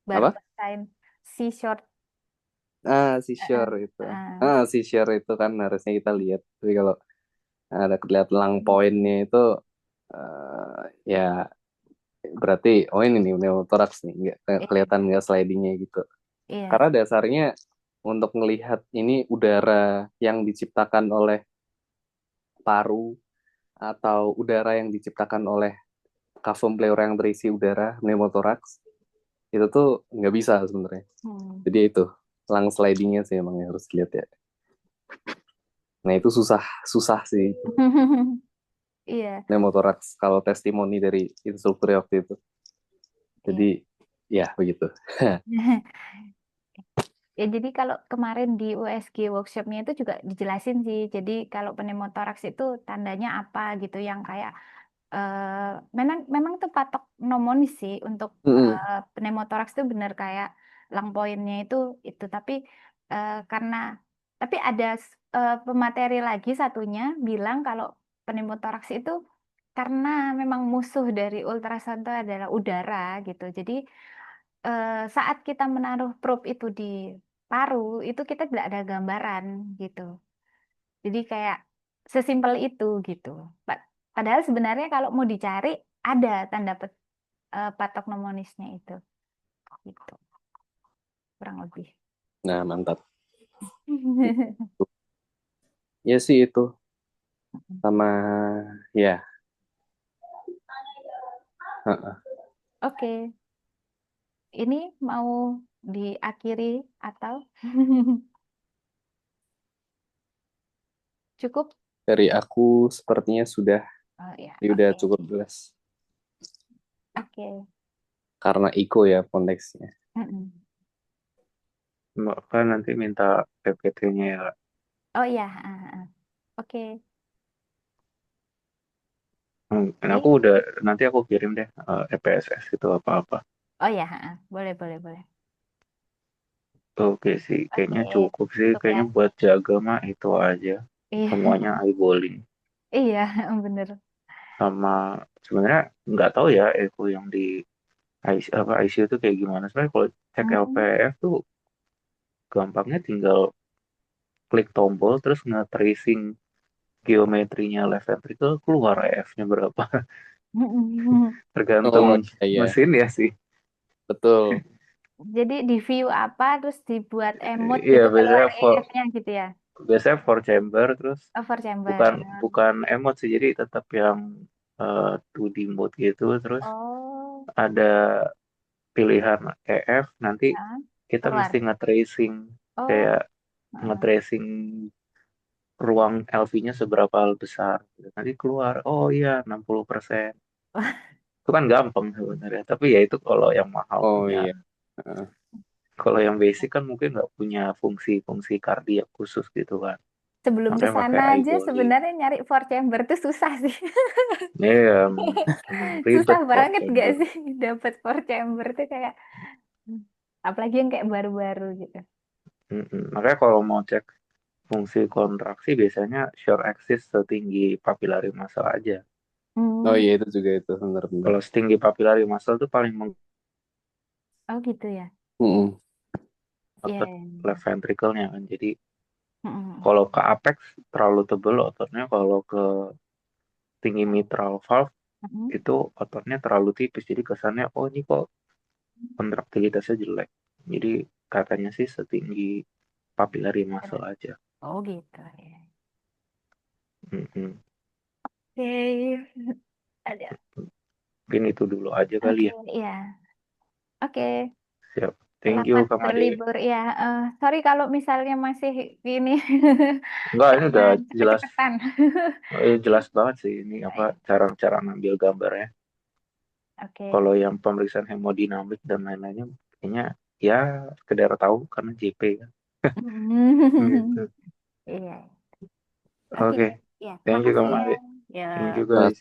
apa? Barbershine, seashore. Si Uh, share itu. uh, Si share itu kan harusnya kita lihat. Tapi kalau ada kelihatan lung pointnya itu ya berarti oh ini nih pneumothorax nih nggak iya, kelihatan nggak slidingnya gitu. iya. Karena dasarnya untuk melihat ini udara yang diciptakan oleh paru atau udara yang diciptakan oleh kavum pleura yang berisi udara pneumothorax itu tuh nggak bisa sebenarnya. Hmm. Jadi itu lung slidingnya sih emang yang harus dilihat ya. Nah itu susah susah sih Iya. pneumothorax kalau testimoni dari instruktur waktu itu. Iya. Jadi ya begitu. Ya, jadi kalau kemarin di USG workshopnya itu juga dijelasin sih. Jadi kalau pneumotoraks itu tandanya apa gitu yang kayak memang memang tuh patok pneumonis sih untuk Mm-mm. pneumotoraks itu benar kayak lung point-nya itu tapi karena Tapi ada pemateri lagi satunya bilang kalau pneumotoraks itu karena memang musuh dari ultrasound itu adalah udara gitu. Jadi saat kita menaruh probe itu di paru, itu kita tidak ada gambaran gitu. Jadi kayak sesimpel itu gitu. Padahal sebenarnya kalau mau dicari ada tanda patognomonisnya itu gitu. Kurang lebih. Nah, mantap. Ya sih itu. Sama, ya. Heeh. Oke, ini mau diakhiri atau cukup? Dari aku sepertinya sudah. Oh ya, Ini udah oke. cukup jelas. Oke. Karena Iko ya konteksnya. Mm-mm. Maka nanti minta PPT-nya ya. Oh ya, oke. Dan Oke. aku udah nanti aku kirim deh EPSS itu apa-apa. Oh ya, boleh, boleh, boleh. Oke sih, Oke, kayaknya cukup sih. cukup ya. Kayaknya buat jaga mah itu aja. Iya, Semuanya eyeballing. iya, bener. Sama sebenarnya nggak tahu ya Eko yang di ICU itu kayak gimana. Sebenarnya kalau cek Mm. LPF tuh gampangnya tinggal klik tombol terus nge-tracing geometrinya left ventricle keluar EF-nya berapa. Tergantung Oh iya, iya. mesin ya sih. Betul. Jadi di view apa, terus dibuat emot Iya gitu keluar biasanya EF-nya gitu ya? four chamber terus Over chamber. bukan bukan emot sih jadi tetap yang 2D mode gitu terus Oh, ada pilihan EF nanti ya, kita mesti keluar. nge-tracing Oh, kayak heeh. nge-tracing ruang LV-nya seberapa besar gitu. Nanti keluar oh iya 60%. Itu kan gampang sebenarnya tapi ya itu kalau yang mahal Oh punya. iya. Heeh. Kalau yang basic kan mungkin nggak punya fungsi-fungsi kardiak khusus gitu kan. Sebelum ke Makanya pakai sana aja iBody. sebenarnya nyari four chamber tuh susah sih. Iya, emang Susah ribet for banget gak chamber. sih dapat four chamber tuh kayak apalagi yang kayak baru-baru gitu. Mm-mm. Makanya kalau mau cek fungsi kontraksi biasanya short axis setinggi papillary muscle aja. Oh Hmm. iya itu juga itu benar-benar. Kalau setinggi papillary muscle tuh paling Oh gitu ya. Mm-mm. Iya. mengotot left ventricle-nya kan. Jadi Mm-mm. kalau ke apex terlalu tebel ototnya, kalau ke tinggi mitral valve Mm-mm. itu ototnya terlalu tipis. Jadi kesannya oh ini kok kontraktilitasnya jelek. Jadi katanya sih setinggi papillary muscle aja. Oh gitu ya. Mm-mm. Oke. Ada. Mungkin itu dulu aja kali Oke, ya. iya. Oke. Siap. Thank you Selamat Kak Made. berlibur ya. Sorry kalau misalnya masih gini Enggak, ini karena udah jelas cepet-cepetan. jelas banget sih ini apa cara-cara ngambil gambarnya. Oke. Kalau yang pemeriksaan hemodinamik dan lain-lainnya kayaknya ya sekedar tahu karena JP kan. Gitu. Iya. Oke. Oke, Ya, thank you makasih Kak ya. Made. Ya. Thank you guys.